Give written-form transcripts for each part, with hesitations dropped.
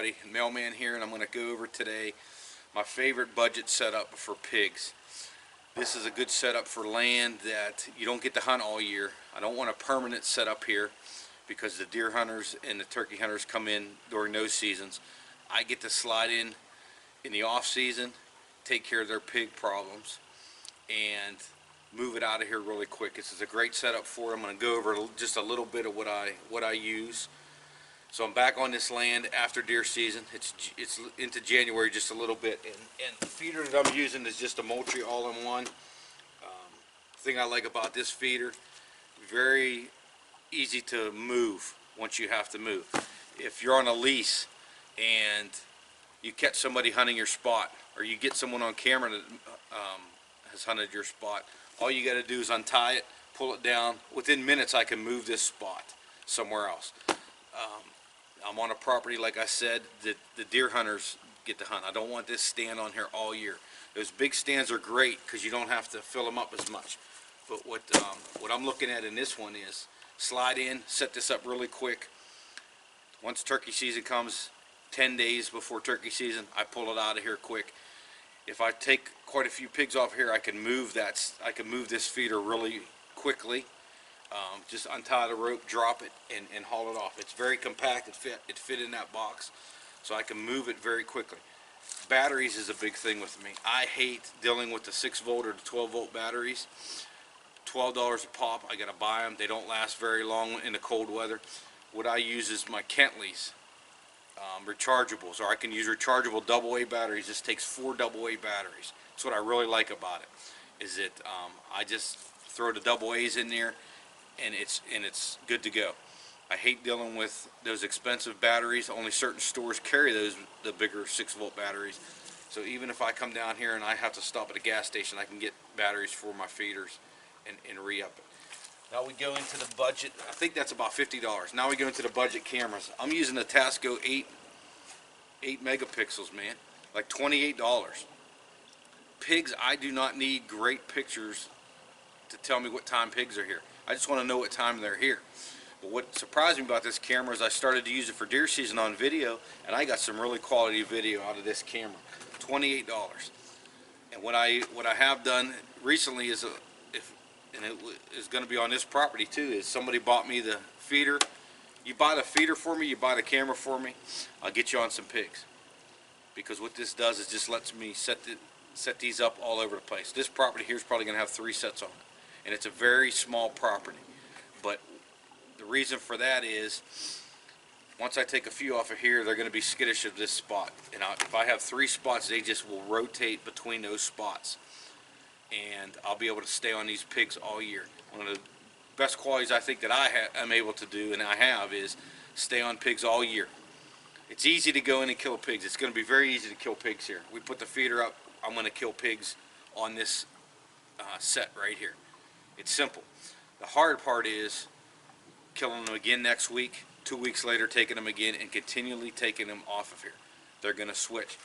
everybody, Mailman here, and I'm going to go over today my favorite budget setup for pigs. This is a good setup for land that you don't get to hunt all year. I don't want a permanent setup here because the deer hunters and the turkey hunters come in during those seasons. I get to slide in the off season, take care of their pig problems, and move it out of here really quick. This is a great setup for it. I'm going to go over just a little bit of what I use. So I'm back on this land after deer season. It's into January just a little bit, and the feeder that I'm using is just a Moultrie all-in-one. Thing I like about this feeder, very easy to move once you have to move. If you're on a lease and you catch somebody hunting your spot, or you get someone on camera that has hunted your spot, all you got to do is untie it, pull it down. Within minutes I can move this spot somewhere else. I'm on a property, like I said, that the deer hunters get to hunt. I don't want this stand on here all year. Those big stands are great because you don't have to fill them up as much. But what I'm looking at in this one is slide in, set this up really quick. Once turkey season comes, 10 days before turkey season, I pull it out of here quick. If I take quite a few pigs off here, I can move this feeder really quickly. Just untie the rope, drop it, and haul it off. It's very compact. It fit in that box, so I can move it very quickly. Batteries is a big thing with me. I hate dealing with the 6-volt or the 12-volt batteries. $12 a pop. I gotta buy them. They don't last very long in the cold weather. What I use is my Kentleys, rechargeables, or I can use rechargeable AA batteries. This takes 4 AA batteries. That's what I really like about it. Is that I just throw the AA's in there, and it's good to go. I hate dealing with those expensive batteries. Only certain stores carry the bigger 6-volt batteries. So even if I come down here and I have to stop at a gas station, I can get batteries for my feeders and re-up it. Now we go into the budget. I think that's about $50. Now we go into the budget cameras. I'm using the Tasco 8 megapixels, man, like $28. Pigs, I do not need great pictures to tell me what time pigs are here. I just want to know what time they're here. But what surprised me about this camera is I started to use it for deer season on video, and I got some really quality video out of this camera. $28. And what I have done recently is, and it is going to be on this property too, is somebody bought me the feeder. You buy the feeder for me, you buy the camera for me, I'll get you on some pigs. Because what this does is just lets me set these up all over the place. This property here is probably going to have 3 sets on it. And it's a very small property. But the reason for that is, once I take a few off of here, they're going to be skittish of this spot. And if I have 3 spots, they just will rotate between those spots. And I'll be able to stay on these pigs all year. One of the best qualities I think that I'm able to do, and I have, is stay on pigs all year. It's easy to go in and kill pigs. It's going to be very easy to kill pigs here. We put the feeder up, I'm going to kill pigs on this set right here. It's simple. The hard part is killing them again next week, 2 weeks later taking them again, and continually taking them off of here. They're going to switch.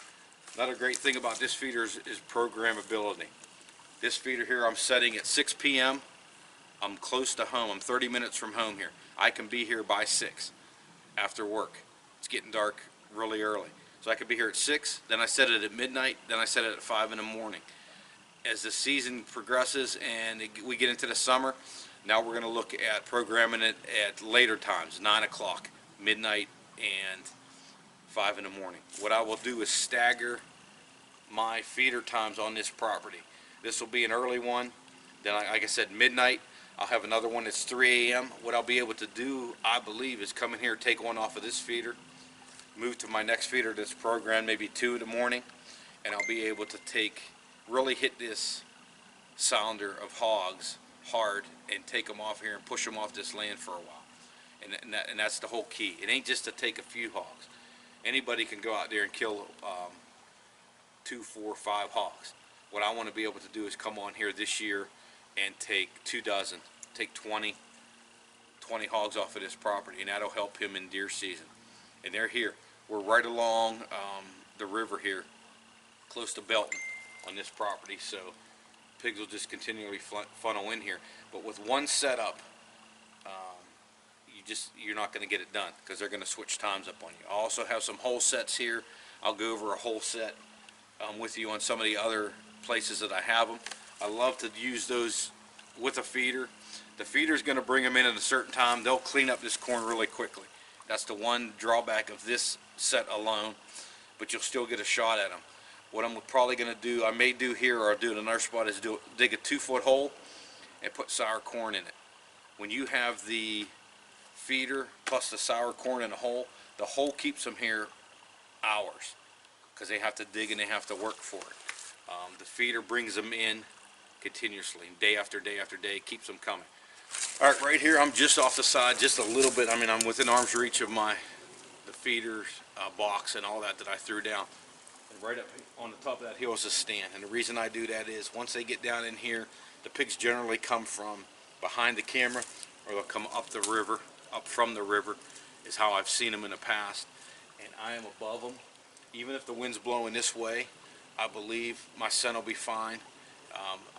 Another great thing about this feeder is programmability. This feeder here I'm setting at 6 p.m. I'm close to home. I'm 30 minutes from home here. I can be here by 6 after work. It's getting dark really early. So I could be here at 6, then I set it at midnight, then I set it at 5 in the morning. As the season progresses and we get into the summer, now we're going to look at programming it at later times, 9 o'clock, midnight, and 5 in the morning. What I will do is stagger my feeder times on this property. This will be an early one, then like I said, midnight. I'll have another one that's 3 a.m. What I'll be able to do, I believe, is come in here, take one off of this feeder, move to my next feeder that's programmed maybe 2 in the morning, and I'll be able to really hit this sounder of hogs hard and take them off here and push them off this land for a while. And that's the whole key. It ain't just to take a few hogs. Anybody can go out there and kill 2, 4, 5 hogs. What I want to be able to do is come on here this year and take 2 dozen, take 20 hogs off of this property, and that'll help him in deer season. And they're here. We're right along the river here, close to Belton on this property, so pigs will just continually funnel in here. But with one setup, you you're not going to get it done because they're going to switch times up on you. I also have some hole sets here. I'll go over a hole set with you on some of the other places that I have them. I love to use those with a feeder. The feeder is going to bring them in at a certain time. They'll clean up this corn really quickly. That's the one drawback of this set alone, but you'll still get a shot at them. What I'm probably going to do, I may do here or I'll do it in another spot, is dig a 2-foot hole and put sour corn in it. When you have the feeder plus the sour corn in the hole keeps them here hours because they have to dig and they have to work for it. The feeder brings them in continuously, day after day after day, keeps them coming. All right, right here I'm just off the side, just a little bit. I mean, I'm within arm's reach of the feeder box and all that I threw down. And right up on the top of that hill is a stand. And the reason I do that is once they get down in here, the pigs generally come from behind the camera or they'll come up the river, up from the river is how I've seen them in the past. And I am above them. Even if the wind's blowing this way, I believe my scent will be fine.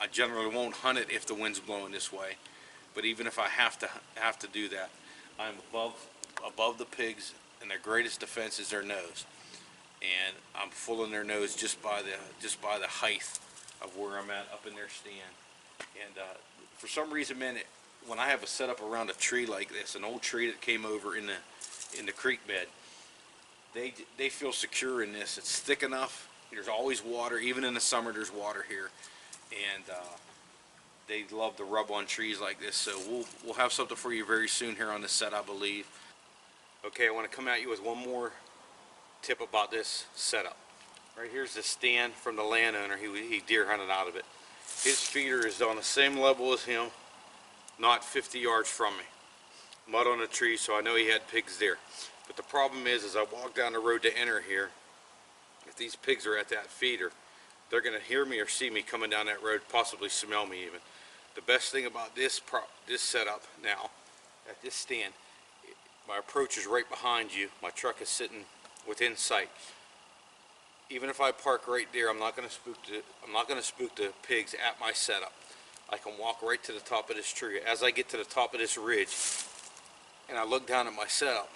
I generally won't hunt it if the wind's blowing this way. But even if I have to do that, I'm above the pigs, and their greatest defense is their nose. And I'm full in their nose just by the height of where I'm at up in their stand. And for some reason, man, when I have a setup around a tree like this, an old tree that came over in the creek bed, they feel secure in this. It's thick enough. There's always water. Even in the summer, there's water here, and they love to rub on trees like this. So we'll have something for you very soon here on this set, I believe. Okay, I want to come at you with one more tip about this setup. Right here's the stand from the landowner. He deer hunted out of it. His feeder is on the same level as him, not 50 yards from me. Mud on the tree, so I know he had pigs there. But the problem is, as I walk down the road to enter here, if these pigs are at that feeder, they're going to hear me or see me coming down that road, possibly smell me even. The best thing about this setup now, at this stand, my approach is right behind you. My truck is sitting within sight. Even if I park right there, I'm not going to spook the pigs at my setup. I can walk right to the top of this tree. As I get to the top of this ridge, and I look down at my setup,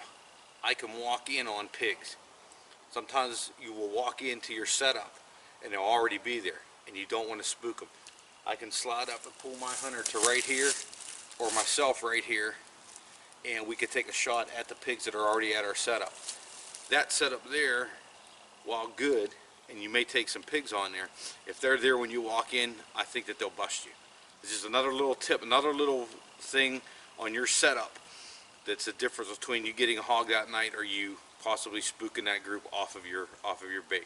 I can walk in on pigs. Sometimes you will walk into your setup and they'll already be there and you don't want to spook them. I can slide up and pull my hunter to right here or myself right here, and we could take a shot at the pigs that are already at our setup. That setup there, while good, and you may take some pigs on there, if they're there when you walk in, I think that they'll bust you. This is another little tip, another little thing on your setup that's the difference between you getting a hog that night or you possibly spooking that group off of your bait.